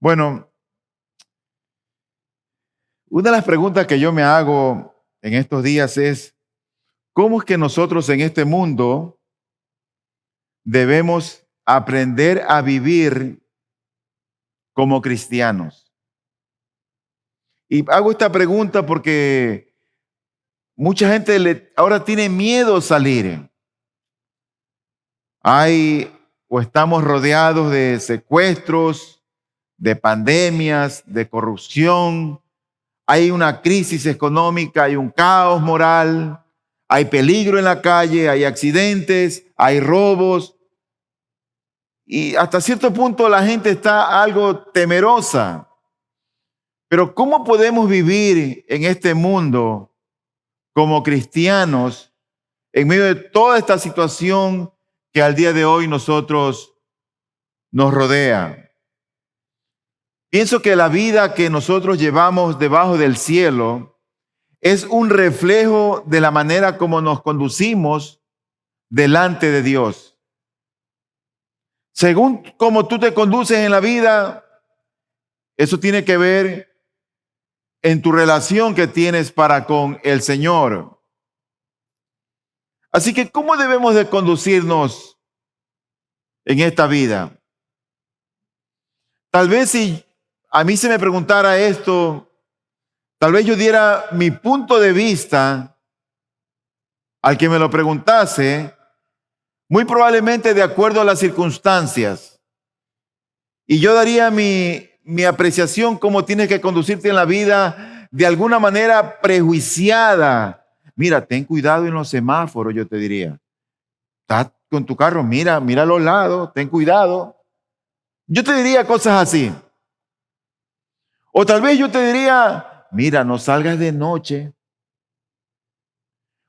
Bueno, una de las preguntas que yo me hago en estos días es, ¿cómo es que nosotros en este mundo debemos aprender a vivir como cristianos? Y hago esta pregunta porque mucha gente ahora tiene miedo a salir. Estamos rodeados de secuestros, de pandemias, de corrupción. Hay una crisis económica, hay un caos moral, hay peligro en la calle, hay accidentes, hay robos. Y hasta cierto punto la gente está algo temerosa. Pero ¿cómo podemos vivir en este mundo como cristianos en medio de toda esta situación que al día de hoy nos rodea? Pienso que la vida que nosotros llevamos debajo del cielo es un reflejo de la manera como nos conducimos delante de Dios. Según cómo tú te conduces en la vida, eso tiene que ver en tu relación que tienes para con el Señor. Así que, ¿cómo debemos de conducirnos en esta vida? Tal vez si a mí se me preguntara esto, tal vez yo diera mi punto de vista al que me lo preguntase, muy probablemente de acuerdo a las circunstancias. Y yo daría mi apreciación cómo tienes que conducirte en la vida de alguna manera prejuiciada. Mira, ten cuidado en los semáforos, yo te diría. Estás con tu carro, mira a los lados, ten cuidado. Yo te diría cosas así. O tal vez yo te diría, mira, no salgas de noche.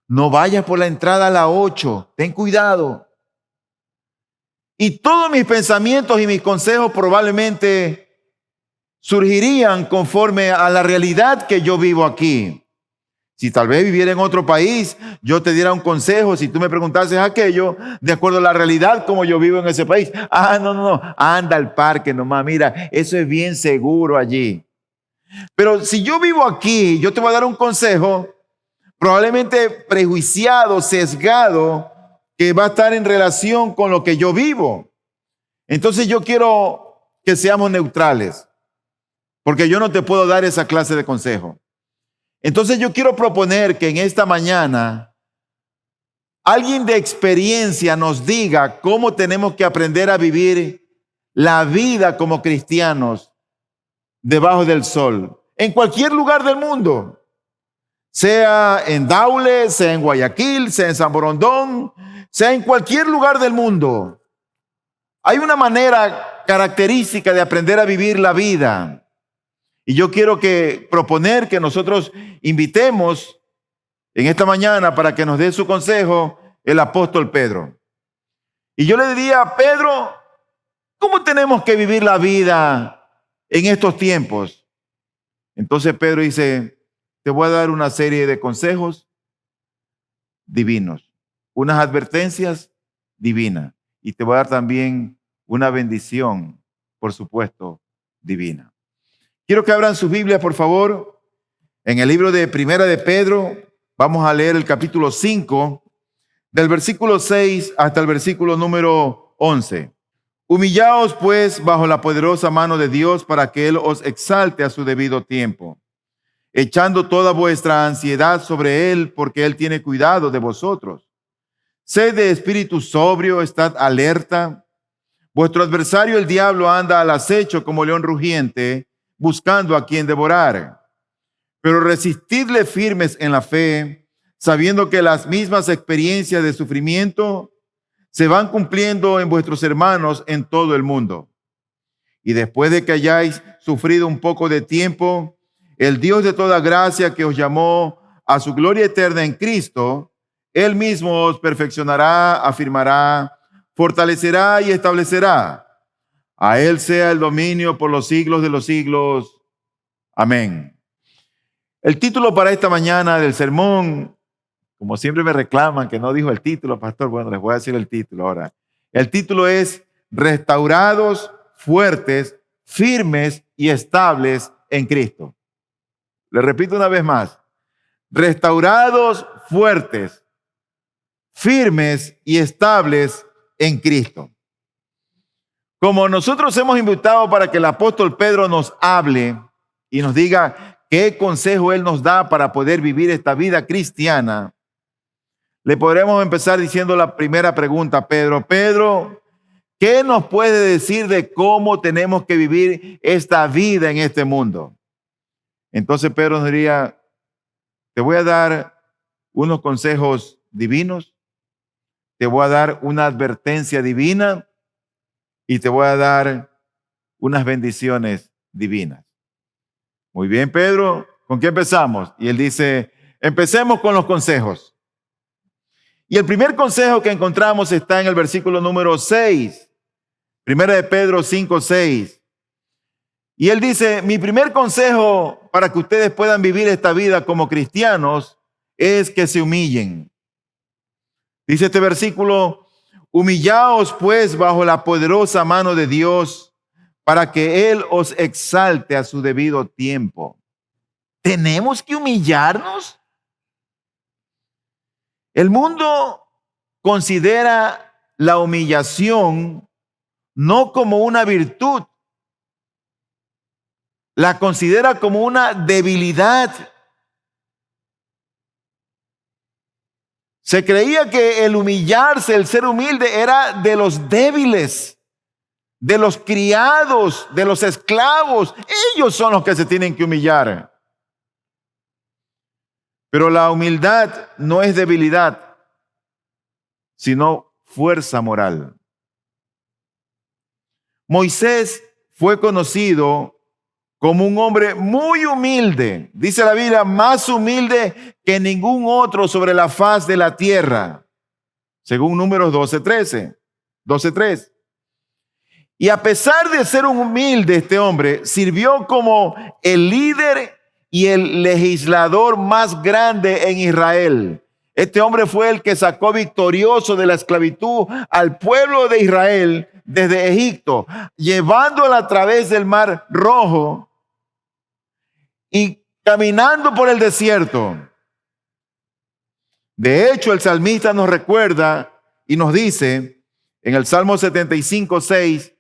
No vayas por la entrada a la 8, ten cuidado. Y todos mis pensamientos y mis consejos probablemente surgirían conforme a la realidad que yo vivo aquí. Si tal vez viviera en otro país, yo te diera un consejo, si tú me preguntases aquello, de acuerdo a la realidad como yo vivo en ese país. No, anda al parque nomás, mira, eso es bien seguro allí. Pero si yo vivo aquí, yo te voy a dar un consejo probablemente prejuiciado, sesgado, que va a estar en relación con lo que yo vivo. Entonces yo quiero que seamos neutrales, porque yo no te puedo dar esa clase de consejo. Entonces yo quiero proponer que en esta mañana alguien de experiencia nos diga cómo tenemos que aprender a vivir la vida como cristianos debajo del sol, en cualquier lugar del mundo. Sea en Daule, sea en Guayaquil, sea en San Borondón, sea en cualquier lugar del mundo. Hay una manera característica de aprender a vivir la vida. Y yo quiero proponer que nosotros invitemos en esta mañana para que nos dé su consejo el apóstol Pedro. Y yo le diría, Pedro, ¿cómo tenemos que vivir la vida en estos tiempos? Entonces Pedro dice, te voy a dar una serie de consejos divinos, unas advertencias divinas, y te voy a dar también una bendición, por supuesto, divina. Quiero que abran sus Biblias, por favor, en el libro de Primera de Pedro. Vamos a leer el capítulo 5, del versículo 6 hasta el versículo número 11. Humillaos, pues, bajo la poderosa mano de Dios para que Él os exalte a su debido tiempo, echando toda vuestra ansiedad sobre Él, porque Él tiene cuidado de vosotros. Sed de espíritu sobrio, estad alerta. Vuestro adversario, el diablo, anda al acecho como león rugiente, buscando a quien devorar. Pero resistidle firmes en la fe, sabiendo que las mismas experiencias de sufrimiento se van cumpliendo en vuestros hermanos en todo el mundo. Y después de que hayáis sufrido un poco de tiempo, el Dios de toda gracia, que os llamó a su gloria eterna en Cristo, Él mismo os perfeccionará, afirmará, fortalecerá y establecerá. A Él sea el dominio por los siglos de los siglos. Amén. El título para esta mañana del sermón, como siempre me reclaman que no dijo el título, pastor, bueno, les voy a decir el título ahora. El título es Restaurados, fuertes, firmes y estables en Cristo. Le repito una vez más. Restaurados, fuertes, firmes y estables en Cristo. Como nosotros hemos invitado para que el apóstol Pedro nos hable y nos diga qué consejo él nos da para poder vivir esta vida cristiana, le podremos empezar diciendo la primera pregunta. Pedro, ¿qué nos puede decir de cómo tenemos que vivir esta vida en este mundo? Entonces Pedro nos diría, te voy a dar unos consejos divinos, te voy a dar una advertencia divina y te voy a dar unas bendiciones divinas. Muy bien, Pedro, ¿con qué empezamos? Y él dice, empecemos con los consejos. Y el primer consejo que encontramos está en el versículo número 6, primera de Pedro 5:6. Y él dice, mi primer consejo para que ustedes puedan vivir esta vida como cristianos es que se humillen. Dice este versículo, humillaos pues bajo la poderosa mano de Dios para que Él os exalte a su debido tiempo. ¿Tenemos que humillarnos? El mundo considera la humillación no como una virtud, la considera como una debilidad. Se creía que el humillarse, el ser humilde, era de los débiles, de los criados, de los esclavos. Ellos son los que se tienen que humillar. Pero la humildad no es debilidad, sino fuerza moral. Moisés fue conocido como un hombre muy humilde. Dice la Biblia, más humilde que ningún otro sobre la faz de la tierra. Según Números 12:3. Y a pesar de ser un humilde, este hombre sirvió como el líder y el legislador más grande en Israel. Este hombre fue el que sacó victorioso de la esclavitud al pueblo de Israel desde Egipto, llevándolo a través del Mar Rojo y caminando por el desierto. De hecho, el salmista nos recuerda y nos dice en el Salmo 75:6,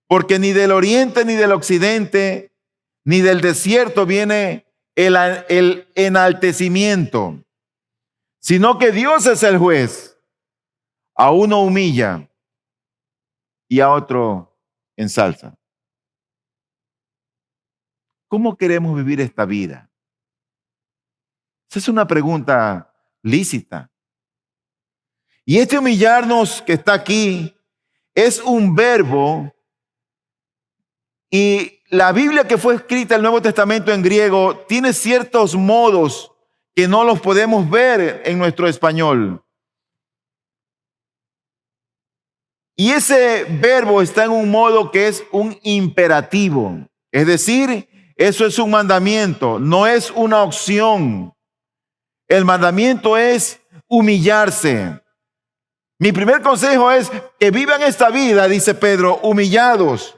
porque ni del oriente ni del occidente ni del desierto viene el enaltecimiento, sino que Dios es el juez. A uno humilla y a otro ensalza. ¿Cómo queremos vivir esta vida? Esa es una pregunta lícita. Y este humillarnos que está aquí es un verbo, y la Biblia que fue escrita, el Nuevo Testamento en griego, tiene ciertos modos que no los podemos ver en nuestro español. Y ese verbo está en un modo que es un imperativo. Es decir, eso es un mandamiento, no es una opción. El mandamiento es humillarse. Mi primer consejo es que vivan esta vida, dice Pedro, humillados.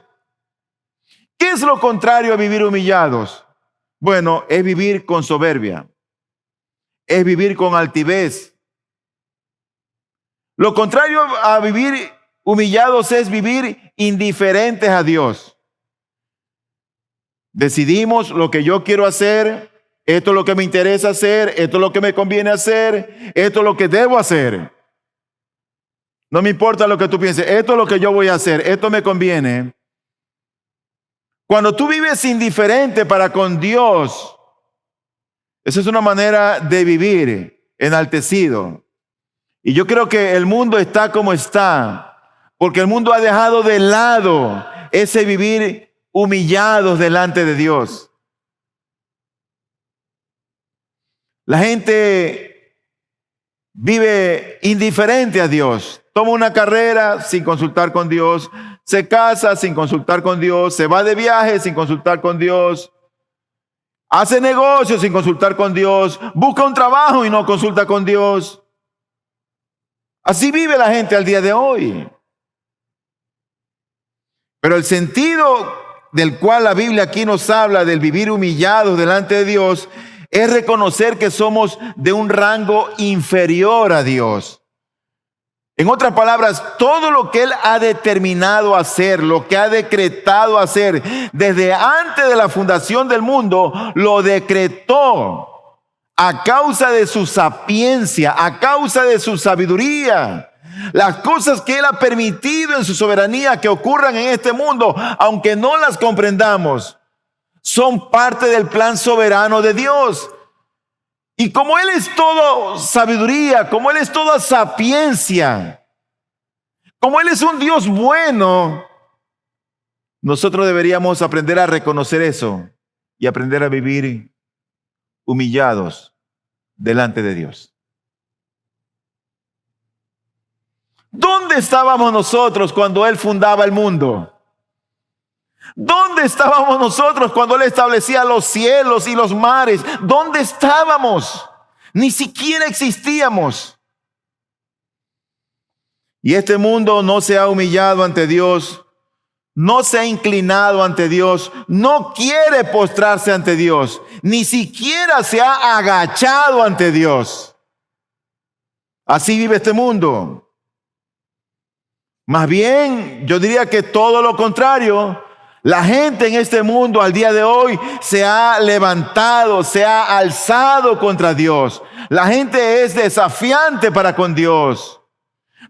¿Qué es lo contrario a vivir humillados? Bueno, es vivir con soberbia. Es vivir con altivez. Lo contrario a vivir humillados es vivir indiferentes a Dios. Decidimos lo que yo quiero hacer, esto es lo que me interesa hacer, esto es lo que me conviene hacer, esto es lo que debo hacer. No me importa lo que tú pienses, esto es lo que yo voy a hacer, esto me conviene. Cuando tú vives indiferente para con Dios, esa es una manera de vivir enaltecido. Y yo creo que el mundo está como está, porque el mundo ha dejado de lado ese vivir humillados delante de Dios. La gente vive indiferente a Dios. Toma una carrera sin consultar con Dios. Se casa sin consultar con Dios. Se va de viaje sin consultar con Dios. Hace negocios sin consultar con Dios. Busca un trabajo y no consulta con Dios. Así vive la gente al día de hoy. Pero el sentido del cual la Biblia aquí nos habla, del vivir humillados delante de Dios, es reconocer que somos de un rango inferior a Dios. En otras palabras, todo lo que Él ha determinado hacer, lo que ha decretado hacer desde antes de la fundación del mundo, lo decretó a causa de su sapiencia, a causa de su sabiduría. Las cosas que Él ha permitido en su soberanía que ocurran en este mundo, aunque no las comprendamos, son parte del plan soberano de Dios. Y como Él es todo sabiduría, como Él es toda sapiencia, como Él es un Dios bueno, nosotros deberíamos aprender a reconocer eso y aprender a vivir humillados delante de Dios. ¿Dónde estábamos nosotros cuando Él fundaba el mundo? ¿Dónde estábamos nosotros cuando Él establecía los cielos y los mares? ¿Dónde estábamos? Ni siquiera existíamos. Y este mundo no se ha humillado ante Dios, no se ha inclinado ante Dios, no quiere postrarse ante Dios, ni siquiera se ha agachado ante Dios. Así vive este mundo. Más bien, yo diría que todo lo contrario. La gente en este mundo al día de hoy se ha levantado, se ha alzado contra Dios. La gente es desafiante para con Dios.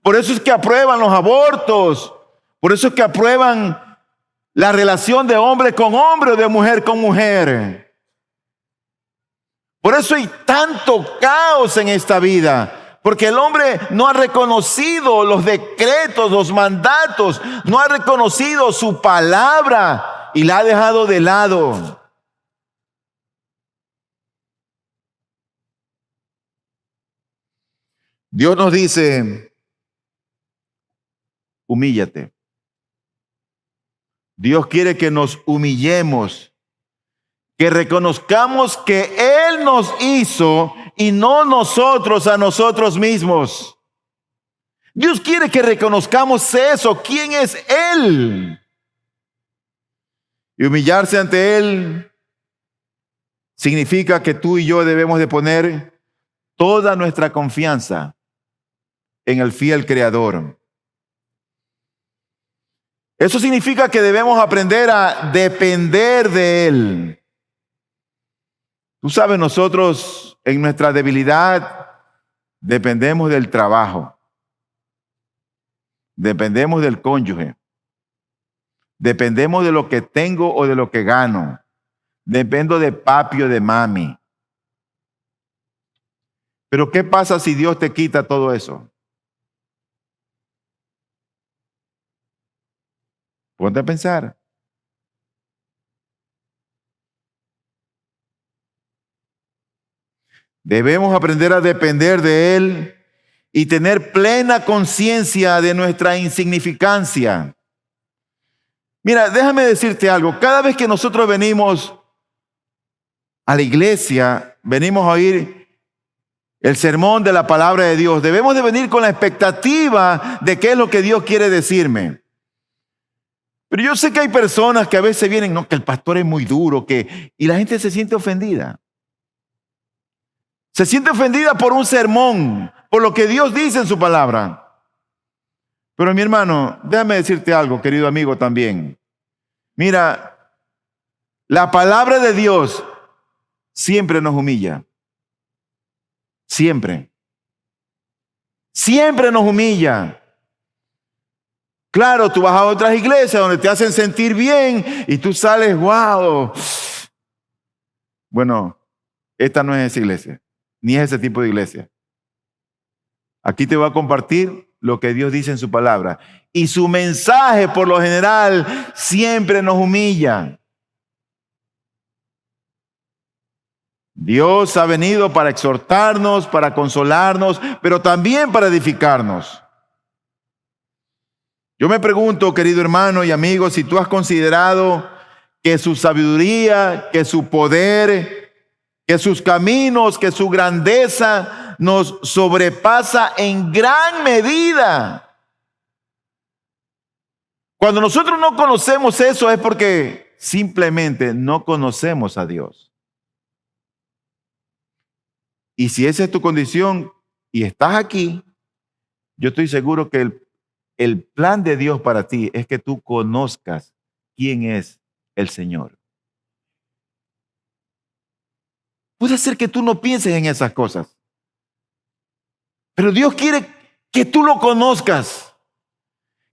Por eso es que aprueban los abortos. Por eso es que aprueban la relación de hombre con hombre o de mujer con mujer. Por eso hay tanto caos en esta vida. Porque el hombre no ha reconocido los decretos, los mandatos, no ha reconocido su palabra y la ha dejado de lado. Dios nos dice, humíllate. Dios quiere que nos humillemos, que reconozcamos que Él nos hizo y no nosotros a nosotros mismos. Dios quiere que reconozcamos eso. ¿Quién es Él? Y humillarse ante Él significa que tú y yo debemos de poner toda nuestra confianza en el fiel Creador. Eso significa que debemos aprender a depender de Él. Tú sabes, nosotros en nuestra debilidad dependemos del trabajo, dependemos del cónyuge, dependemos de lo que tengo o de lo que gano, dependo de papi o de mami. Pero ¿qué pasa si Dios te quita todo eso? Ponte a pensar. Debemos aprender a depender de Él y tener plena conciencia de nuestra insignificancia. Mira, déjame decirte algo. Cada vez que nosotros venimos a la iglesia, venimos a oír el sermón de la palabra de Dios, debemos de venir con la expectativa de qué es lo que Dios quiere decirme. Pero yo sé que hay personas que a veces vienen, no, que el pastor es muy duro, y la gente se siente ofendida. Se siente ofendida por un sermón, por lo que Dios dice en su palabra. Pero mi hermano, déjame decirte algo, querido amigo también. Mira, la palabra de Dios siempre nos humilla. Siempre. Siempre nos humilla. Claro, tú vas a otras iglesias donde te hacen sentir bien y tú sales, wow. Bueno, esta no es esa iglesia, ni es ese tipo de iglesia. Aquí te voy a compartir lo que Dios dice en su palabra. Y su mensaje, por lo general, siempre nos humilla. Dios ha venido para exhortarnos, para consolarnos, pero también para edificarnos. Yo me pregunto, querido hermano y amigo, si tú has considerado que su sabiduría, que su poder, que sus caminos, que su grandeza nos sobrepasa en gran medida. Cuando nosotros no conocemos eso es porque simplemente no conocemos a Dios. Y si esa es tu condición y estás aquí, yo estoy seguro que el plan de Dios para ti es que tú conozcas quién es el Señor. Puede ser que tú no pienses en esas cosas, pero Dios quiere que tú lo conozcas,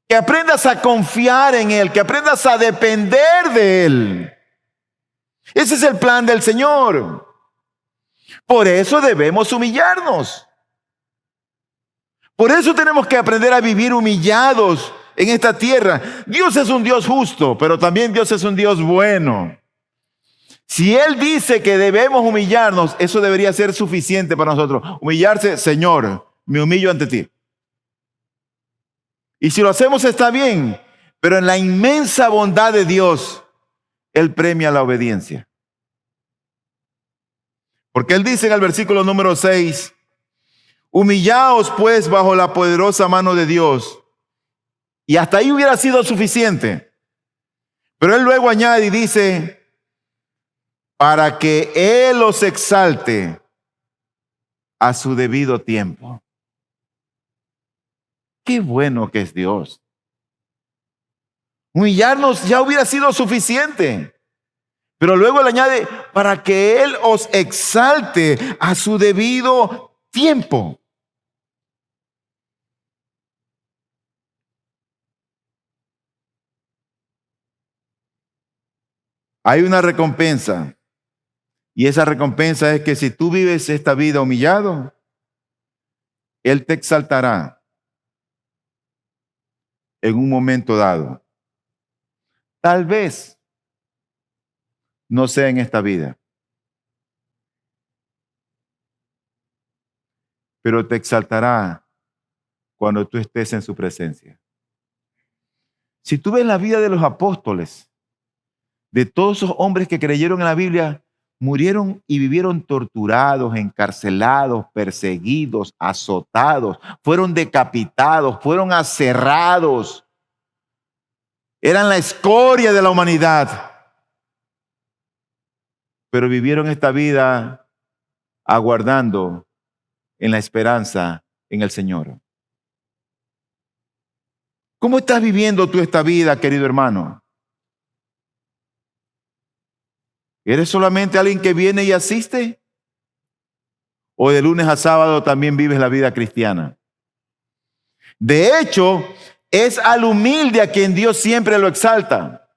que aprendas a confiar en Él, que aprendas a depender de Él. Ese es el plan del Señor. Por eso debemos humillarnos. Por eso tenemos que aprender a vivir humillados en esta tierra. Dios es un Dios justo, pero también Dios es un Dios bueno. Si Él dice que debemos humillarnos, eso debería ser suficiente para nosotros. Humillarse, Señor, me humillo ante ti. Y si lo hacemos está bien, pero en la inmensa bondad de Dios, Él premia la obediencia. Porque Él dice en el versículo número 6, humillaos pues bajo la poderosa mano de Dios. Y hasta ahí hubiera sido suficiente. Pero Él luego añade y dice, para que Él os exalte a su debido tiempo. Qué bueno que es Dios. Humillarnos ya hubiera sido suficiente. Pero luego le añade, para que Él os exalte a su debido tiempo. Hay una recompensa. Y esa recompensa es que si tú vives esta vida humillado, Él te exaltará en un momento dado. Tal vez no sea en esta vida, pero te exaltará cuando tú estés en su presencia. Si tú ves la vida de los apóstoles, de todos esos hombres que creyeron en la Biblia, murieron y vivieron torturados, encarcelados, perseguidos, azotados, fueron decapitados, fueron aserrados. Eran la escoria de la humanidad. Pero vivieron esta vida aguardando en la esperanza en el Señor. ¿Cómo estás viviendo tú esta vida, querido hermano? ¿Eres solamente alguien que viene y asiste? ¿O de lunes a sábado también vives la vida cristiana? De hecho, es al humilde a quien Dios siempre lo exalta.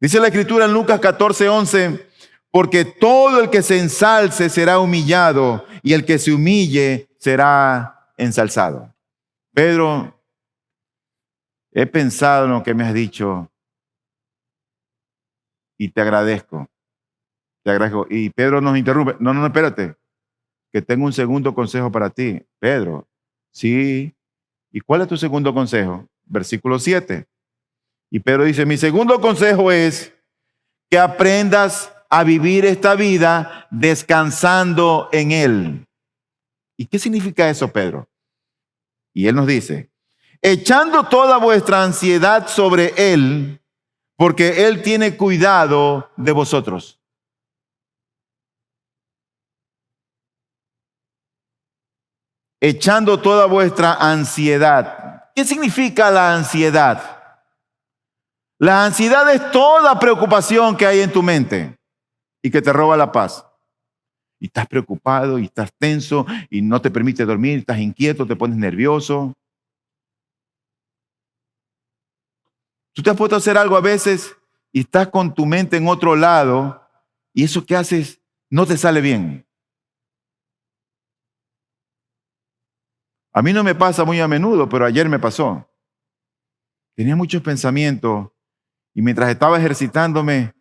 Dice la Escritura en Lucas 14:11, porque todo el que se ensalce será humillado y el que se humille será ensalzado. Pedro, he pensado en lo que me has dicho y te agradezco. Te agradezco. Y Pedro nos interrumpe. No, espérate. Que tengo un segundo consejo para ti. Pedro, sí. ¿Y cuál es tu segundo consejo? Versículo 7. Y Pedro dice, mi segundo consejo es que aprendas a vivir esta vida descansando en Él. ¿Y qué significa eso, Pedro? Y él nos dice, echando toda vuestra ansiedad sobre Él, porque Él tiene cuidado de vosotros. Echando toda vuestra ansiedad. ¿Qué significa la ansiedad? La ansiedad es toda preocupación que hay en tu mente y que te roba la paz. Y estás preocupado y estás tenso y no te permite dormir, estás inquieto, te pones nervioso. Tú te has puesto a hacer algo a veces y estás con tu mente en otro lado y eso que haces no te sale bien. A mí no me pasa muy a menudo, pero ayer me pasó. Tenía muchos pensamientos y mientras estaba ejercitándome,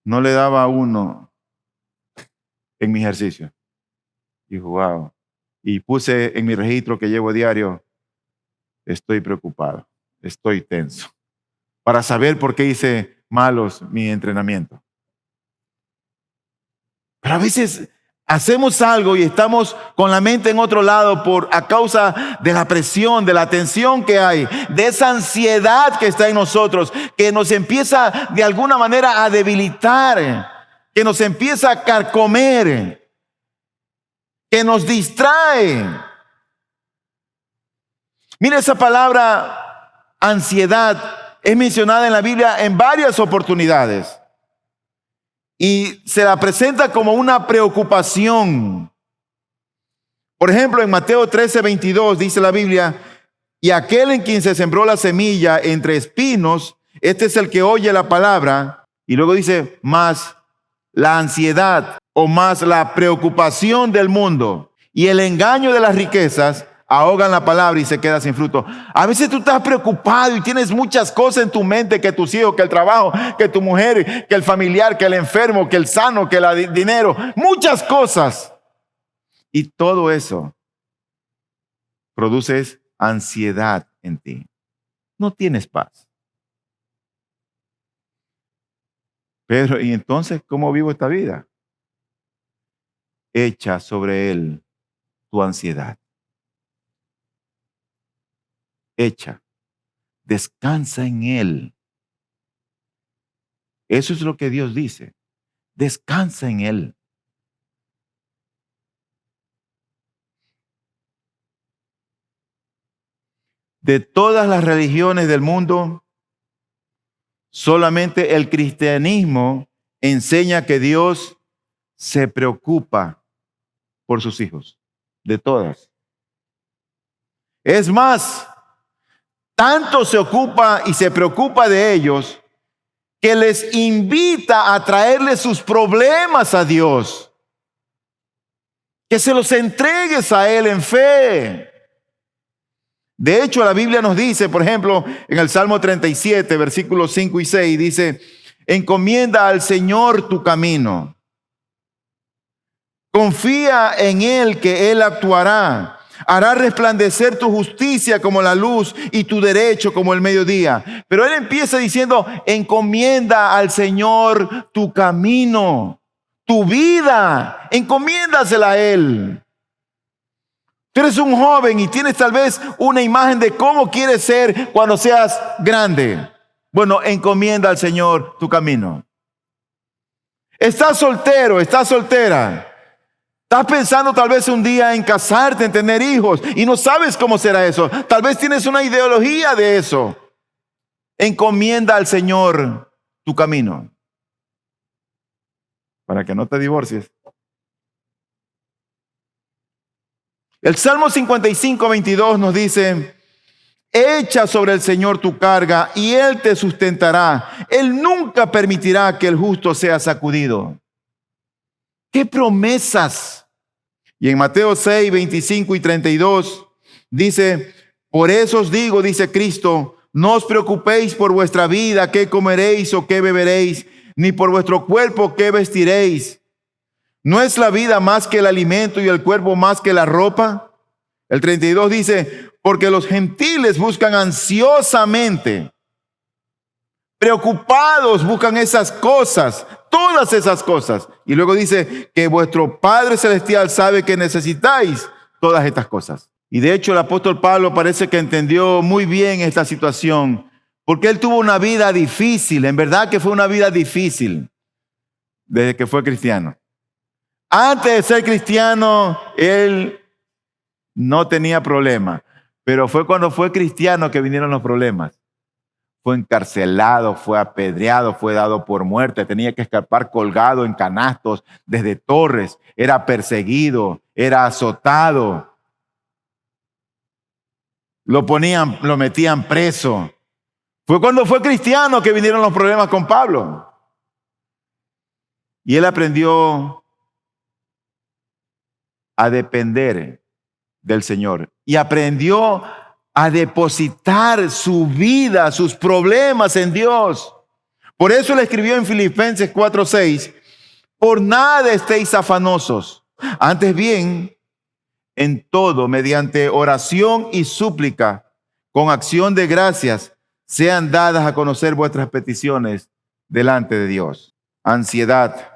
no le daba a uno en mi ejercicio. Dijo, wow. Y puse en mi registro que llevo diario, estoy preocupado, estoy tenso, para saber por qué hice malos mi entrenamiento. Pero a veces hacemos algo y estamos con la mente en otro lado a causa de la presión, de la tensión que hay, de esa ansiedad que está en nosotros, que nos empieza de alguna manera a debilitar, que nos empieza a carcomer, que nos distrae. Mira, esa palabra ansiedad es mencionada en la Biblia en varias oportunidades. Y se la presenta como una preocupación. Por ejemplo, en Mateo 13:22 dice la Biblia: y aquel en quien se sembró la semilla entre espinos, este es el que oye la palabra. Y luego dice, más la ansiedad o más la preocupación del mundo y el engaño de las riquezas ahogan la palabra y se queda sin fruto. A veces tú estás preocupado y tienes muchas cosas en tu mente, que tus hijos, que el trabajo, que tu mujer, que el familiar, que el enfermo, que el sano, que el dinero, muchas cosas. Y todo eso produce ansiedad en ti. No tienes paz. Pedro, ¿y entonces cómo vivo esta vida? Echa sobre él tu ansiedad. Echa, descansa en él. Eso es lo que Dios dice. Descansa en él. De todas las religiones del mundo, solamente el cristianismo enseña que Dios se preocupa por sus hijos. De todas. Es más, tanto se ocupa y se preocupa de ellos que les invita a traerles sus problemas a Dios. Que se los entregues a Él en fe. De hecho, la Biblia nos dice, por ejemplo, en el Salmo 37, versículos 5 y 6, dice: encomienda al Señor tu camino. Confía en Él, que Él actuará. Hará resplandecer tu justicia como la luz y tu derecho como el mediodía. Pero Él empieza diciendo: encomienda al Señor tu camino, tu vida, encomiéndasela a Él. Tú eres un joven y tienes tal vez una imagen de cómo quieres ser cuando seas grande. Bueno, encomienda al Señor tu camino. Estás soltero, estás soltera. Estás pensando tal vez un día en casarte, en tener hijos, y no sabes cómo será eso. Tal vez tienes una ideología de eso. Encomienda al Señor tu camino, para que no te divorcies. El Salmo 55:22 nos dice: echa sobre el Señor tu carga y Él te sustentará. Él nunca permitirá que el justo sea sacudido. ¡Qué promesas! Y en Mateo 6, 25 y 32 dice: por eso os digo, dice Cristo, no os preocupéis por vuestra vida, qué comeréis o qué beberéis, ni por vuestro cuerpo, qué vestiréis. ¿No es la vida más que el alimento y el cuerpo más que la ropa? El 32 dice: porque los gentiles buscan ansiosamente, preocupados, buscan esas cosas, todas esas cosas. Y luego dice que vuestro Padre Celestial sabe que necesitáis todas estas cosas. Y de hecho el apóstol Pablo parece que entendió muy bien esta situación, porque él tuvo una vida difícil. En verdad que fue una vida difícil desde que fue cristiano. Antes de ser cristiano, él no tenía problema, pero fue cuando fue cristiano que vinieron los problemas. Fue encarcelado, fue apedreado, fue dado por muerte, tenía que escapar colgado en canastos desde torres, era perseguido, era azotado. Lo metían preso. Fue cuando fue cristiano que vinieron los problemas con Pablo. Y él aprendió a depender del Señor y aprendió a depositar su vida, sus problemas en Dios. Por eso le escribió en Filipenses 4:6: por nada estéis afanosos, antes bien, en todo, mediante oración y súplica, con acción de gracias, sean dadas a conocer vuestras peticiones delante de Dios. Ansiedad.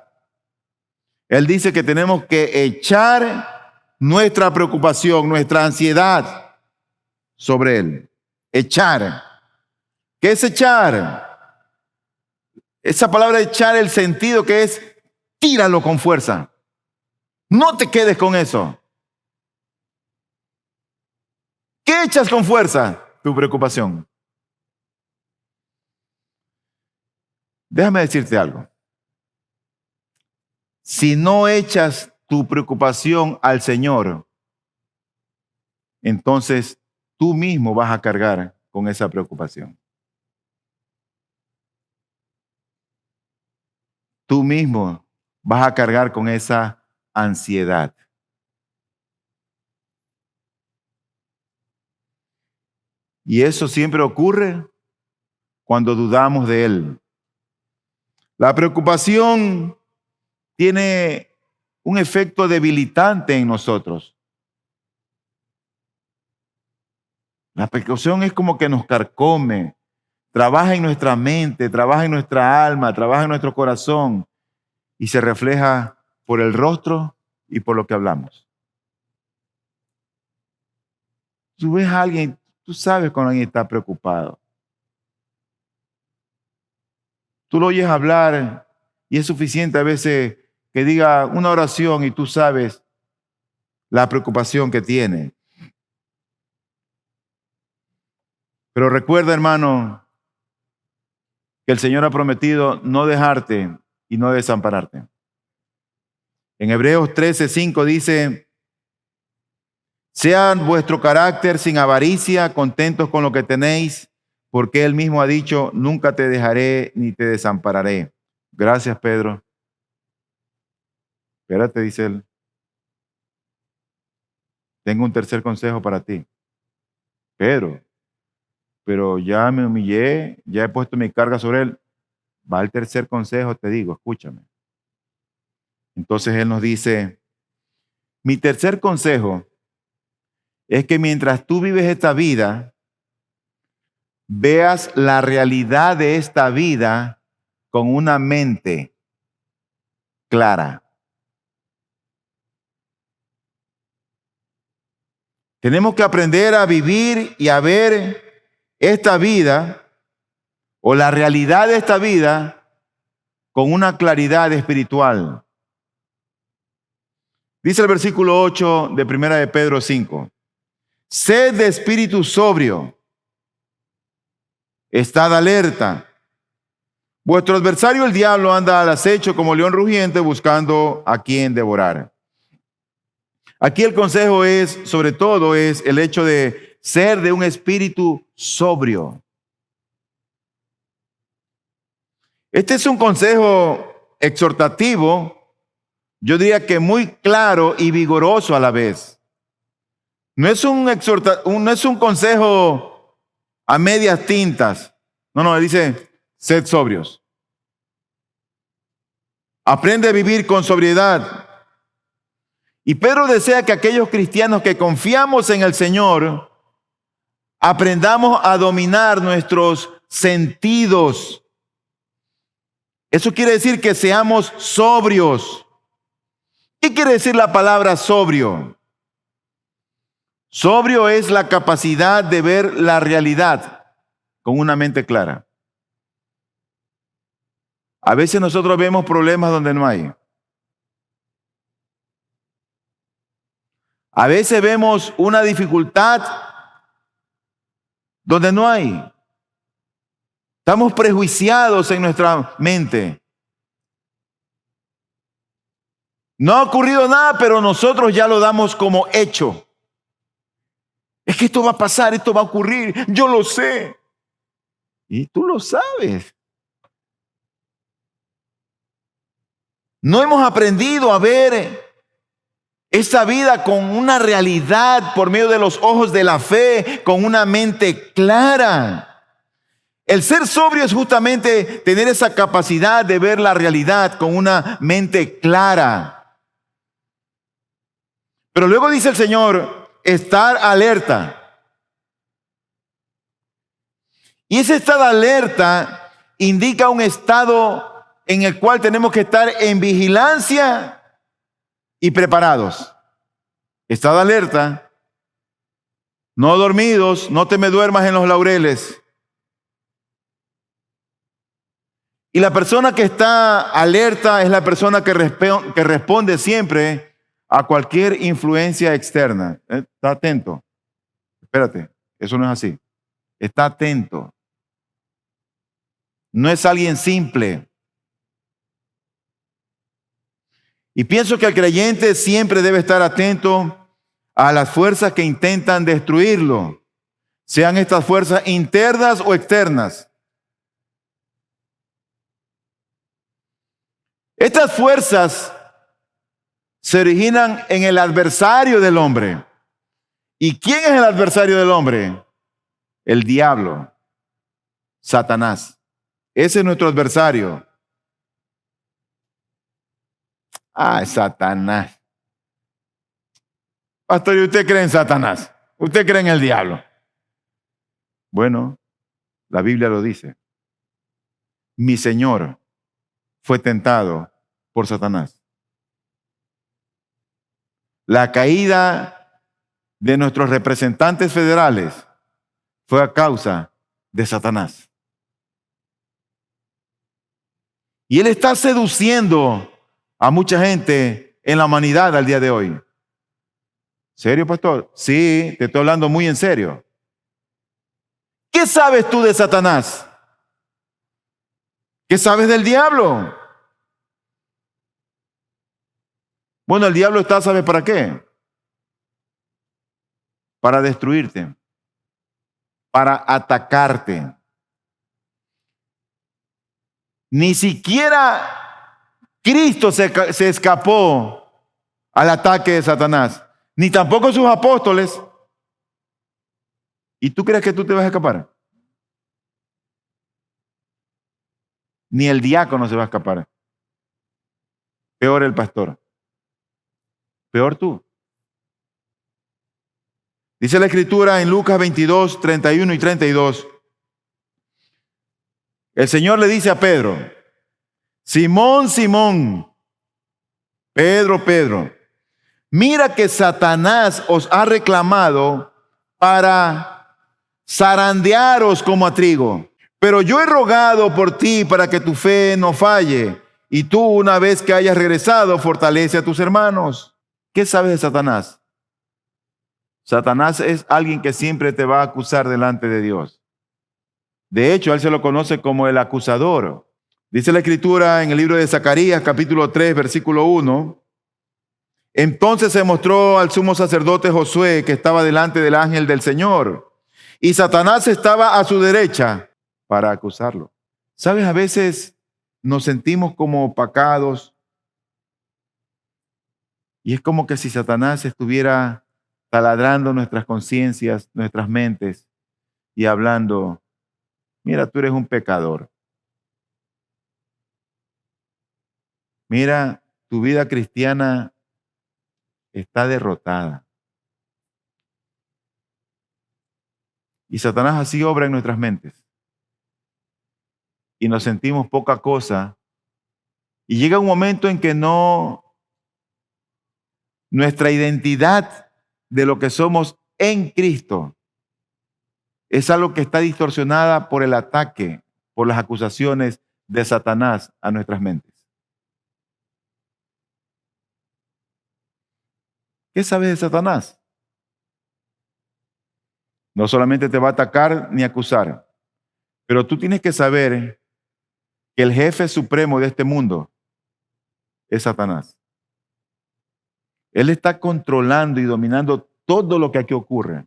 Él dice que tenemos que echar nuestra preocupación, nuestra ansiedad sobre Él. Echar. ¿Qué es echar? Esa palabra echar, el sentido que es tíralo con fuerza. No te quedes con eso. ¿Qué echas con fuerza? Tu preocupación. Déjame decirte algo. Si no echas tu preocupación al Señor, entonces tú mismo vas a cargar con esa preocupación. Tú mismo vas a cargar con esa ansiedad. Y eso siempre ocurre cuando dudamos de Él. La preocupación tiene un efecto debilitante en nosotros. La preocupación es como que nos carcome, trabaja en nuestra mente, trabaja en nuestra alma, trabaja en nuestro corazón y se refleja por el rostro y por lo que hablamos. Tú ves a alguien, tú sabes cuando alguien está preocupado. Tú lo oyes hablar y es suficiente a veces que diga una oración y tú sabes la preocupación que tiene. Pero recuerda, hermano, que el Señor ha prometido no dejarte y no desampararte. En Hebreos 13:5 dice: sean vuestro carácter sin avaricia, contentos con lo que tenéis, porque Él mismo ha dicho, nunca te dejaré ni te desampararé. Gracias, Pedro. Espérate, dice él. Tengo un tercer consejo para ti. Pedro, pero ya me humillé, ya he puesto mi carga sobre él. Va el tercer consejo, te digo, escúchame. Entonces él nos dice, mi tercer consejo es que mientras tú vives esta vida, veas la realidad de esta vida con una mente clara. Tenemos que aprender a vivir y a ver esta vida o la realidad de esta vida con una claridad espiritual. Dice el versículo 8 de 1 de Pedro 5. Sed de espíritu sobrio, estad alerta. Vuestro adversario el diablo anda al acecho como león rugiente buscando a quien devorar. Aquí el consejo es, sobre todo, es el hecho de ser de un espíritu sobrio. Este es un consejo exhortativo, yo diría que muy claro y vigoroso a la vez. No es un consejo a medias tintas. No, él dice, sed sobrios. Aprende a vivir con sobriedad. Y Pedro desea que aquellos cristianos que confiamos en el Señor aprendamos a dominar nuestros sentidos. Eso quiere decir que seamos sobrios. ¿Qué quiere decir la palabra sobrio? Sobrio es la capacidad de ver la realidad con una mente clara. A veces nosotros vemos problemas donde no hay. A veces vemos una dificultad donde no hay. Estamos prejuiciados en nuestra mente. No ha ocurrido nada, pero nosotros ya lo damos como hecho. Es que esto va a pasar, esto va a ocurrir, yo lo sé. Y tú lo sabes. No hemos aprendido a ver esta vida con una realidad por medio de los ojos de la fe, con una mente clara. El ser sobrio es justamente tener esa capacidad de ver la realidad con una mente clara. Pero luego dice el Señor, estar alerta. Y ese estado alerta indica un estado en el cual tenemos que estar en vigilancia y preparados. Estad alerta, no dormidos, no te me duermas en los laureles. Y la persona que está alerta es la persona que responde siempre a cualquier influencia externa. Está atento. Espérate, eso no es así. Está atento. No es alguien simple. Y pienso que el creyente siempre debe estar atento a las fuerzas que intentan destruirlo, sean estas fuerzas internas o externas. Estas fuerzas se originan en el adversario del hombre. ¿Y quién es el adversario del hombre? El diablo, Satanás. Ese es nuestro adversario. Satanás. Pastor, ¿y usted cree en Satanás? ¿Usted cree en el diablo? Bueno, la Biblia lo dice. Mi Señor fue tentado por Satanás. La caída de nuestros representantes federales fue a causa de Satanás. Y él está seduciendo a mucha gente en la humanidad al día de hoy. ¿Serio, pastor? Sí, te estoy hablando muy en serio. ¿Qué sabes tú de Satanás? ¿Qué sabes del diablo? Bueno, el diablo está, ¿sabe para qué? Para destruirte, para atacarte. Ni siquiera Cristo se escapó al ataque de Satanás, ni tampoco sus apóstoles. ¿Y tú crees que tú te vas a escapar? Ni el diácono se va a escapar. Peor el pastor. Peor tú. Dice la Escritura en Lucas 22, 31 y 32. El Señor le dice a Pedro: Simón, Simón, Pedro, Pedro, mira que Satanás os ha reclamado para zarandearos como a trigo. Pero yo he rogado por ti para que tu fe no falle. Y tú, una vez que hayas regresado, fortalece a tus hermanos. ¿Qué sabes de Satanás? Satanás es alguien que siempre te va a acusar delante de Dios. De hecho, él se lo conoce como el acusador. Dice la Escritura en el libro de Zacarías, capítulo 3, versículo 1. Entonces se mostró al sumo sacerdote Josué, que estaba delante del ángel del Señor, y Satanás estaba a su derecha para acusarlo. ¿Sabes? A veces nos sentimos como opacados y es como que si Satanás estuviera taladrando nuestras conciencias, nuestras mentes y hablando: mira, tú eres un pecador. Mira, tu vida cristiana está derrotada. Y Satanás así obra en nuestras mentes. Y nos sentimos poca cosa. Y llega un momento en que nuestra identidad de lo que somos en Cristo es algo que está distorsionada por el ataque, por las acusaciones de Satanás a nuestras mentes. ¿Qué sabes de Satanás? No solamente te va a atacar ni acusar, pero tú tienes que saber que el jefe supremo de este mundo es Satanás. Él está controlando y dominando todo lo que aquí ocurre.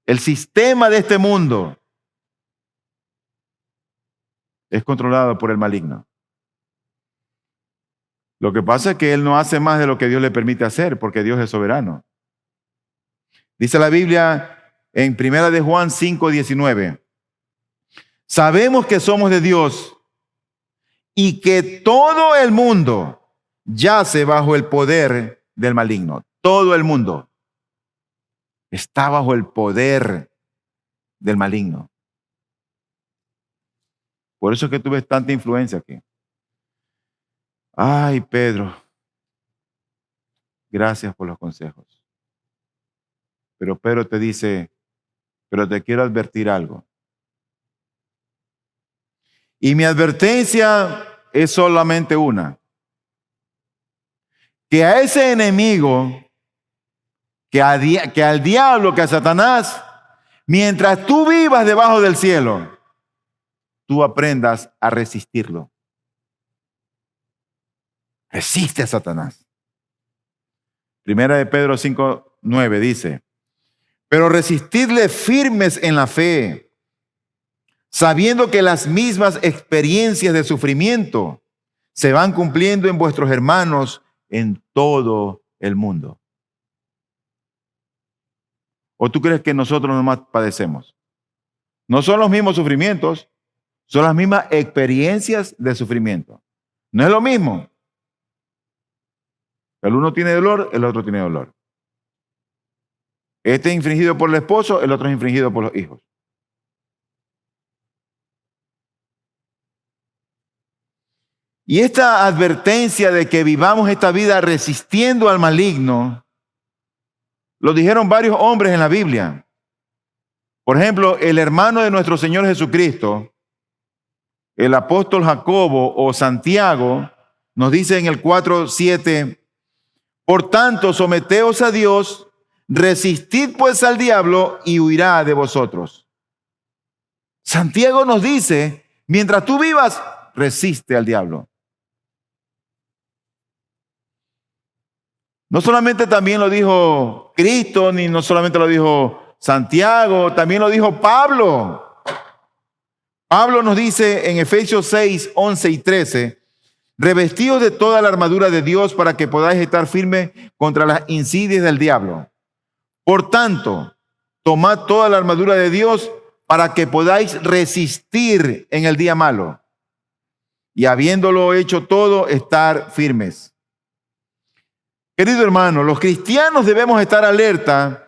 El sistema de este mundo es controlado por el maligno. Lo que pasa es que él no hace más de lo que Dios le permite hacer, porque Dios es soberano. Dice la Biblia en 1 de Juan 5:19. Sabemos que somos de Dios y que todo el mundo yace bajo el poder del maligno. Todo el mundo está bajo el poder del maligno. Por eso es que tú ves tanta influencia aquí. Ay, Pedro, gracias por los consejos. Pero Pedro te dice, pero te quiero advertir algo. Y mi advertencia es solamente una. Que a ese enemigo, que al diablo, que a Satanás, mientras tú vivas debajo del cielo, tú aprendas a resistirlo. Resiste a Satanás. Primera de Pedro 5:9 dice, pero resistidle firmes en la fe, sabiendo que las mismas experiencias de sufrimiento se van cumpliendo en vuestros hermanos en todo el mundo. ¿O tú crees que nosotros nomás padecemos? No son los mismos sufrimientos, son las mismas experiencias de sufrimiento. No es lo mismo. El uno tiene dolor, el otro tiene dolor. Este es infringido por el esposo, el otro es infringido por los hijos. Y esta advertencia de que vivamos esta vida resistiendo al maligno, lo dijeron varios hombres en la Biblia. Por ejemplo, el hermano de nuestro Señor Jesucristo, el apóstol Jacobo o Santiago, nos dice en el 4:7, por tanto, someteos a Dios, resistid pues al diablo y huirá de vosotros. Santiago nos dice, mientras tú vivas, resiste al diablo. No solamente también lo dijo Cristo, ni no solamente lo dijo Santiago, también lo dijo Pablo. Pablo nos dice en Efesios 6:11 y 13, revestidos de toda la armadura de Dios para que podáis estar firmes contra las insidias del diablo. Por tanto, tomad toda la armadura de Dios para que podáis resistir en el día malo. Y habiéndolo hecho todo, estar firmes. Querido hermano, los cristianos debemos estar alerta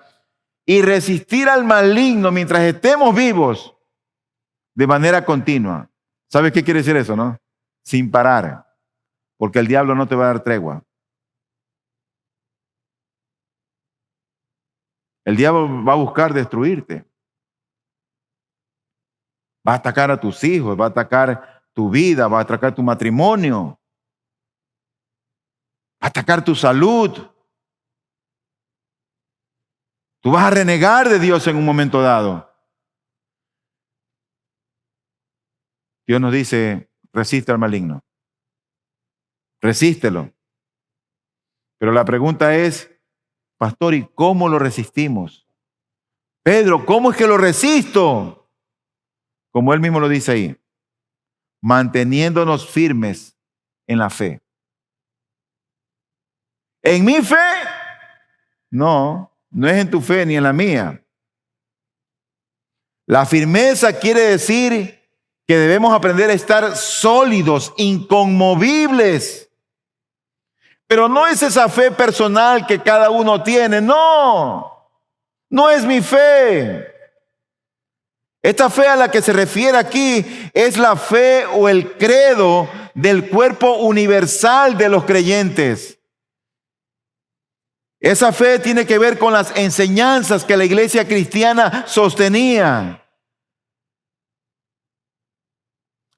y resistir al maligno mientras estemos vivos de manera continua. ¿Sabes qué quiere decir eso, no? Sin parar, porque el diablo no te va a dar tregua. El diablo va a buscar destruirte. Va a atacar a tus hijos, va a atacar tu vida, va a atacar tu matrimonio, va a atacar tu salud. Tú vas a renegar de Dios en un momento dado. Dios nos dice, resiste al maligno. Resístelo. Pero la pregunta es, pastor, ¿y cómo lo resistimos? Pedro, ¿cómo es que lo resisto? Como él mismo lo dice ahí, manteniéndonos firmes en la fe. ¿En mi fe? No, no es en tu fe ni en la mía. La firmeza quiere decir que debemos aprender a estar sólidos, inconmovibles. Pero no es esa fe personal que cada uno tiene, no es mi fe. Esta fe a la que se refiere aquí es la fe o el credo del cuerpo universal de los creyentes. Esa fe tiene que ver con las enseñanzas que la iglesia cristiana sostenía,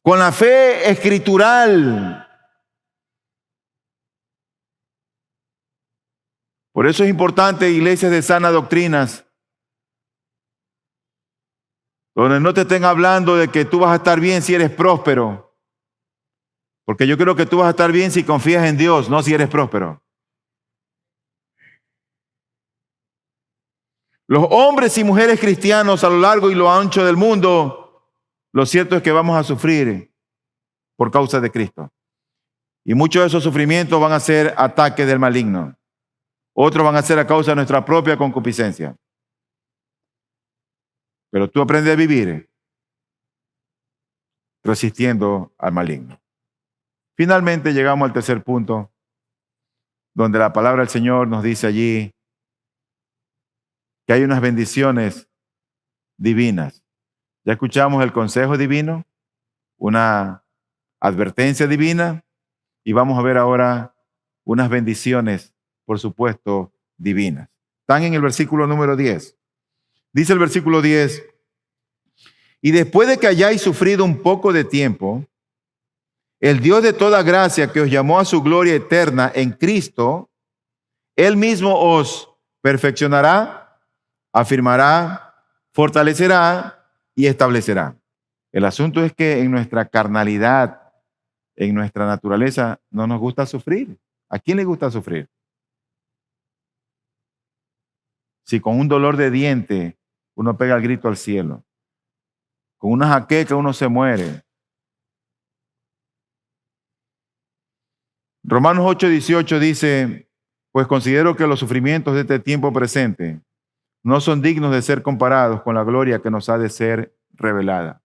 con la fe escritural. Por eso es importante, iglesias de sanas doctrinas, donde no te estén hablando de que tú vas a estar bien si eres próspero. Porque yo creo que tú vas a estar bien si confías en Dios, no si eres próspero. Los hombres y mujeres cristianos a lo largo y lo ancho del mundo, lo cierto es que vamos a sufrir por causa de Cristo. Y muchos de esos sufrimientos van a ser ataques del maligno. Otros van a ser a causa de nuestra propia concupiscencia. Pero tú aprendes a vivir resistiendo al maligno. Finalmente llegamos al tercer punto, donde la palabra del Señor nos dice allí que hay unas bendiciones divinas. Ya escuchamos el consejo divino, una advertencia divina, y vamos a ver ahora unas bendiciones por supuesto, divinas. Están en el versículo número 10. Dice el versículo 10, y después de que hayáis sufrido un poco de tiempo, el Dios de toda gracia que os llamó a su gloria eterna en Cristo, Él mismo os perfeccionará, afirmará, fortalecerá y establecerá. El asunto es que en nuestra carnalidad, en nuestra naturaleza, no nos gusta sufrir. ¿A quién le gusta sufrir? Si con un dolor de diente uno pega el grito al cielo, con una jaqueca uno se muere. Romanos 8:18 dice, pues considero que los sufrimientos de este tiempo presente no son dignos de ser comparados con la gloria que nos ha de ser revelada.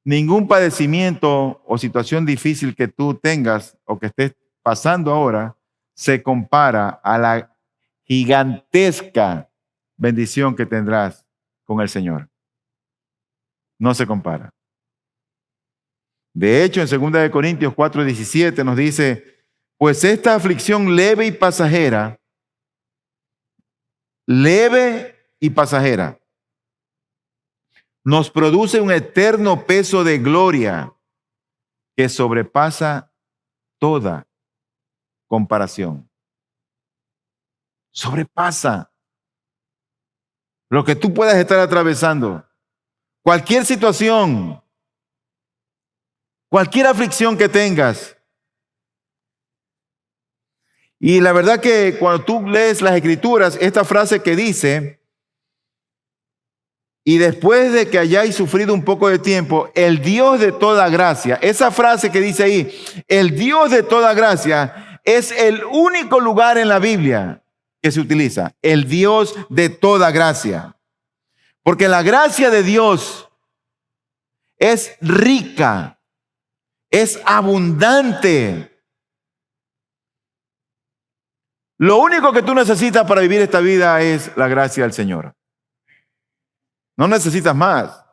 Ningún padecimiento o situación difícil que tú tengas o que estés pasando ahora se compara a la gigantesca bendición que tendrás con el Señor. No se compara. De hecho, en 2 Corintios 4:17 nos dice, pues esta aflicción leve y pasajera, nos produce un eterno peso de gloria que sobrepasa toda comparación. Sobrepasa lo que tú puedas estar atravesando. Cualquier situación, cualquier aflicción que tengas. Y la verdad que cuando tú lees las Escrituras, esta frase que dice, y después de que hayáis sufrido un poco de tiempo, el Dios de toda gracia, esa frase que dice ahí, el Dios de toda gracia, es el único lugar en la Biblia que se utiliza, el Dios de toda gracia. Porque la gracia de Dios es rica, es abundante. Lo único que tú necesitas para vivir esta vida es la gracia del Señor. No necesitas más.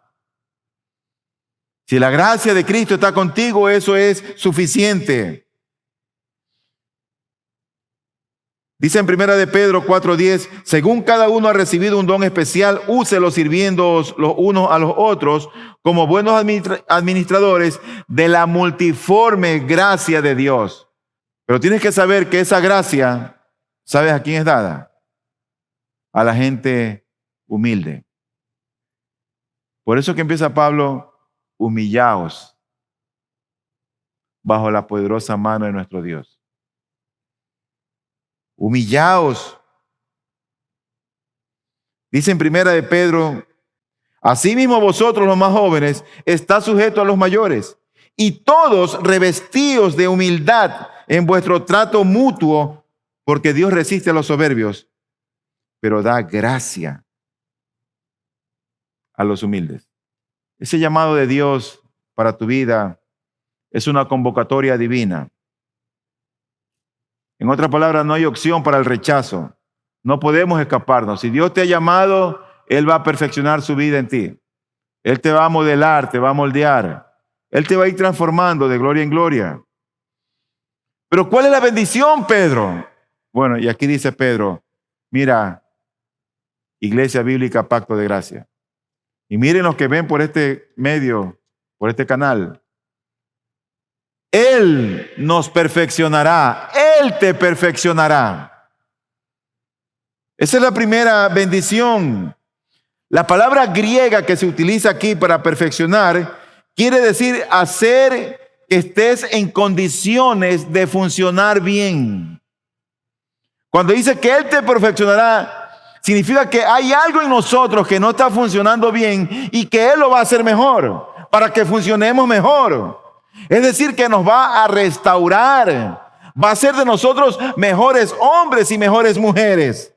Si la gracia de Cristo está contigo, eso es suficiente. Dice en 1 de Pedro 4:10, según cada uno ha recibido un don especial, úselo sirviéndoos los unos a los otros como buenos administradores de la multiforme gracia de Dios. Pero tienes que saber que esa gracia, ¿sabes a quién es dada? A la gente humilde. Por eso que empieza Pablo, humillaos bajo la poderosa mano de nuestro Dios. Humillaos. Dice en 1 de Pedro, asimismo vosotros los más jóvenes, está sujetos a los mayores, y todos revestidos de humildad en vuestro trato mutuo, porque Dios resiste a los soberbios, pero da gracia a los humildes. Ese llamado de Dios para tu vida es una convocatoria divina. En otras palabras, no hay opción para el rechazo. No podemos escaparnos. Si Dios te ha llamado, Él va a perfeccionar su vida en ti. Él te va a modelar, te va a moldear. Él te va a ir transformando de gloria en gloria. Pero ¿cuál es la bendición, Pedro? Bueno, y aquí dice Pedro, mira, Iglesia Bíblica Pacto de Gracia. Y miren los que ven por este medio, por este canal. Él nos perfeccionará. Él te perfeccionará. Esa es la primera bendición. La palabra griega que se utiliza aquí para perfeccionar quiere decir hacer que estés en condiciones de funcionar bien. Cuando dice que Él te perfeccionará, significa que hay algo en nosotros que no está funcionando bien y que Él lo va a hacer mejor, para que funcionemos mejor. Es decir, que nos va a restaurar, va a hacer de nosotros mejores hombres y mejores mujeres.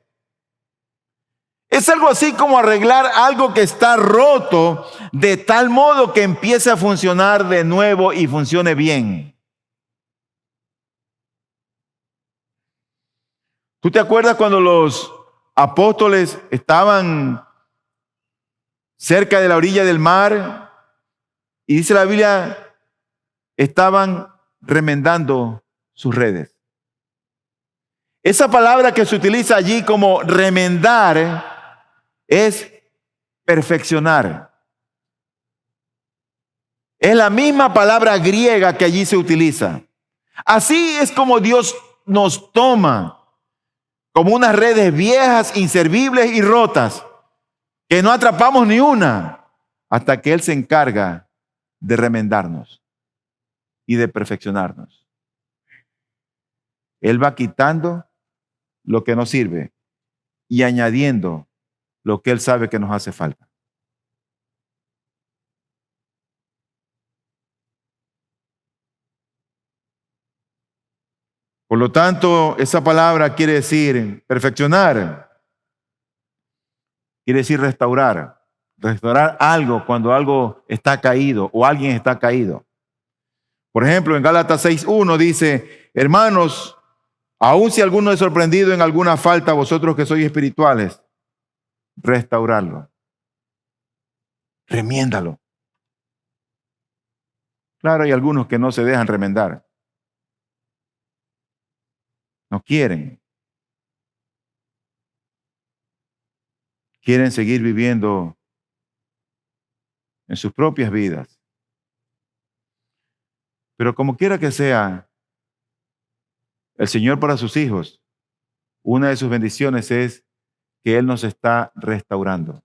Es algo así como arreglar algo que está roto de tal modo que empiece a funcionar de nuevo y funcione bien. ¿Tú te acuerdas cuando los apóstoles estaban cerca de la orilla del mar? Y dice la Biblia, estaban remendando sus redes. Esa palabra que se utiliza allí como remendar es perfeccionar. Es la misma palabra griega que allí se utiliza. Así es como Dios nos toma como unas redes viejas, inservibles y rotas, que no atrapamos ni una, hasta que Él se encarga de remendarnos y de perfeccionarnos. Él va quitando lo que nos sirve y añadiendo lo que Él sabe que nos hace falta. Por lo tanto, esa palabra quiere decir perfeccionar, quiere decir restaurar. Restaurar algo cuando algo está caído o alguien está caído. Por ejemplo, en Gálatas 6:1 dice, hermanos, aun si alguno es sorprendido en alguna falta, vosotros que sois espirituales, restaurarlo. Remiéndalo. Claro, hay algunos que no se dejan remendar. No quieren. Quieren seguir viviendo en sus propias vidas. Pero como quiera que sea, el Señor para sus hijos, una de sus bendiciones es que Él nos está restaurando.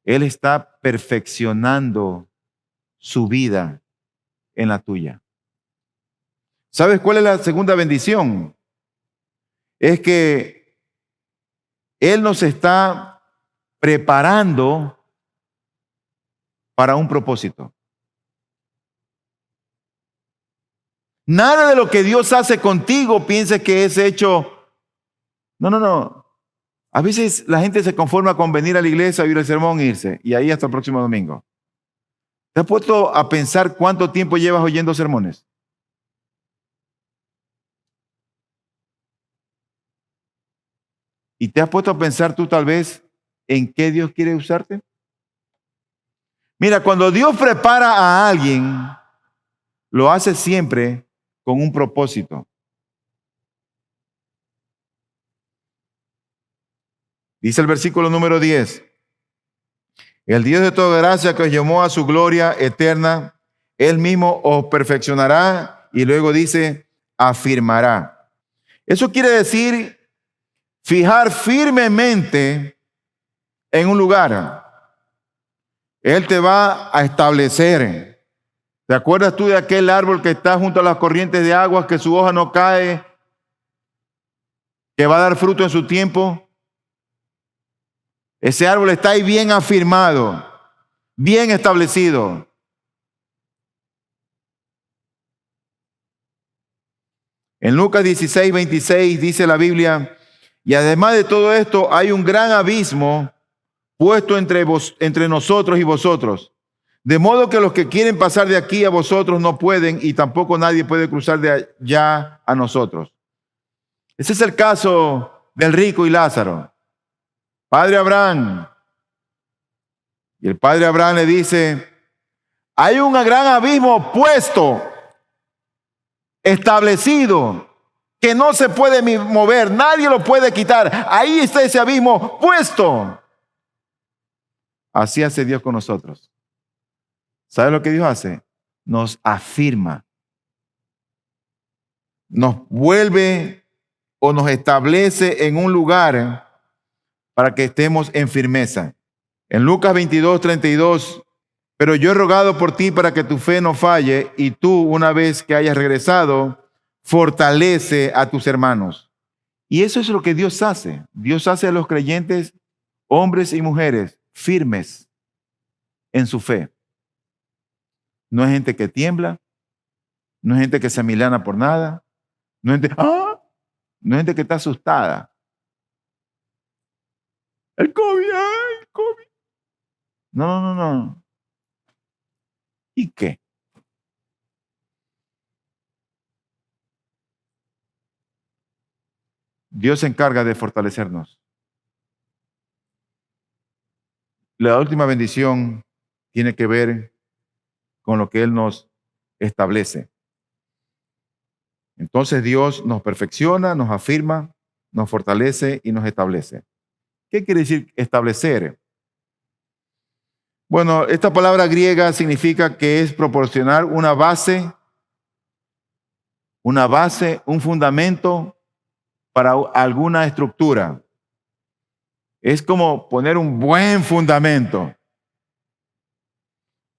Él está perfeccionando su vida en la tuya. ¿Sabes cuál es la segunda bendición? Es que Él nos está preparando para un propósito. Nada de lo que Dios hace contigo pienses que es hecho. No. A veces la gente se conforma con venir a la iglesia, oír el sermón e irse. Y ahí hasta el próximo domingo. ¿Te has puesto a pensar cuánto tiempo llevas oyendo sermones? ¿Y te has puesto a pensar tú tal vez en qué Dios quiere usarte? Mira, cuando Dios prepara a alguien, lo hace siempre con un propósito. Dice el versículo número 10. El Dios de toda gracia que os llamó a su gloria eterna, Él mismo os perfeccionará y luego dice, afirmará. Eso quiere decir fijar firmemente en un lugar. Él te va a establecer. ¿Te acuerdas tú de aquel árbol que está junto a las corrientes de agua, que su hoja no cae, que va a dar fruto en su tiempo? Ese árbol está ahí bien afirmado, bien establecido. En Lucas 16:26 dice la Biblia, y además de todo esto hay un gran abismo puesto entre nosotros y vosotros. De modo que los que quieren pasar de aquí a vosotros no pueden y tampoco nadie puede cruzar de allá a nosotros. Ese es el caso del rico y Lázaro. Padre Abraham. Y el padre Abraham le dice, hay un gran abismo puesto, establecido, que no se puede mover, nadie lo puede quitar. Ahí está ese abismo puesto. Así hace Dios con nosotros. ¿Sabe lo que Dios hace? Nos afirma, nos vuelve o nos establece en un lugar para que estemos en firmeza. En Lucas 22:32, pero yo he rogado por ti para que tu fe no falle y tú, una vez que hayas regresado, fortalece a tus hermanos. Y eso es lo que Dios hace. Dios hace a los creyentes, hombres y mujeres, firmes en su fe. No es gente que tiembla, no es gente que se amilana por nada, no es gente, no es gente que está asustada. El COVID, el COVID. No. ¿Y qué? Dios se encarga de fortalecernos. La última bendición tiene que ver con lo que Él nos establece. Entonces Dios nos perfecciona, nos afirma, nos fortalece y nos establece. ¿Qué quiere decir establecer? Bueno, esta palabra griega significa que es proporcionar una base, un fundamento para alguna estructura. Es como poner un buen fundamento.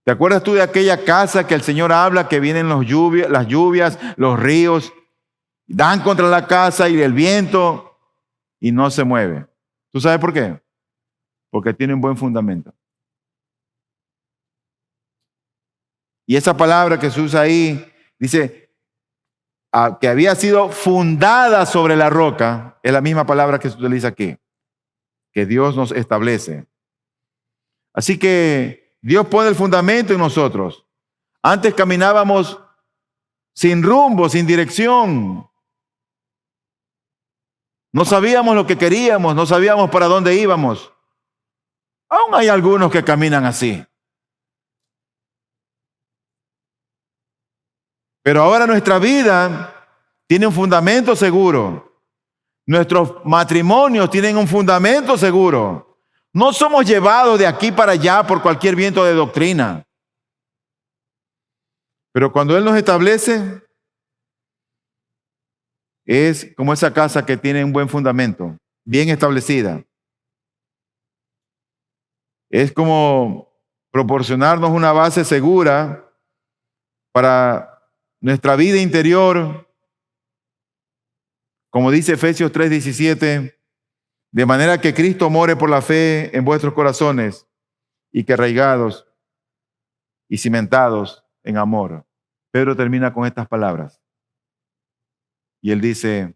¿Te acuerdas tú de aquella casa que el Señor habla que vienen las lluvias, los ríos, dan contra la casa y el viento y no se mueve? ¿Tú sabes por qué? Porque tiene un buen fundamento. Y esa palabra que se usa ahí dice que había sido fundada sobre la roca, es la misma palabra que se utiliza aquí, que Dios nos establece. Así que Dios pone el fundamento en nosotros. Antes caminábamos sin rumbo, sin dirección. No sabíamos lo que queríamos, no sabíamos para dónde íbamos. Aún hay algunos que caminan así. Pero ahora nuestra vida tiene un fundamento seguro. Nuestros matrimonios tienen un fundamento seguro. No somos llevados de aquí para allá por cualquier viento de doctrina. Pero cuando Él nos establece, es como esa casa que tiene un buen fundamento, bien establecida. Es como proporcionarnos una base segura para nuestra vida interior. Como dice Efesios 3:17, de manera que Cristo more por la fe en vuestros corazones y que arraigados y cimentados en amor. Pedro termina con estas palabras. Y él dice,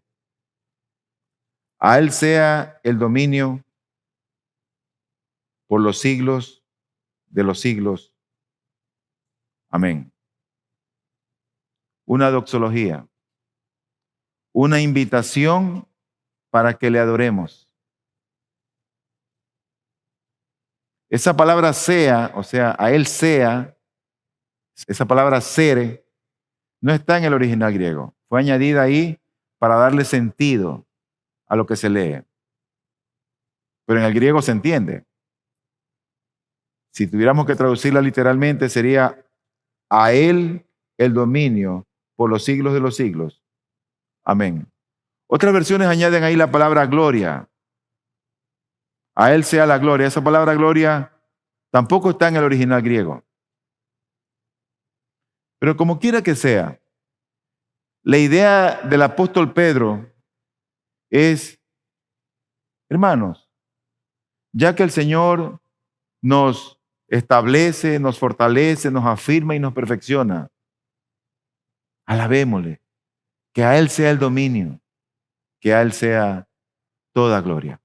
a Él sea el dominio por los siglos de los siglos. Amén. Una doxología, una invitación para que le adoremos. Esa palabra sea, o sea, a Él sea, esa palabra sere, no está en el original griego. Fue añadida ahí para darle sentido a lo que se lee. Pero en el griego se entiende. Si tuviéramos que traducirla literalmente, sería a Él el dominio por los siglos de los siglos. Amén. Otras versiones añaden ahí la palabra gloria. A Él sea la gloria. Esa palabra gloria tampoco está en el original griego. Pero como quiera que sea, la idea del apóstol Pedro es, hermanos, ya que el Señor nos establece, nos fortalece, nos afirma y nos perfecciona, alabémosle, que a Él sea el dominio, que a Él sea toda gloria.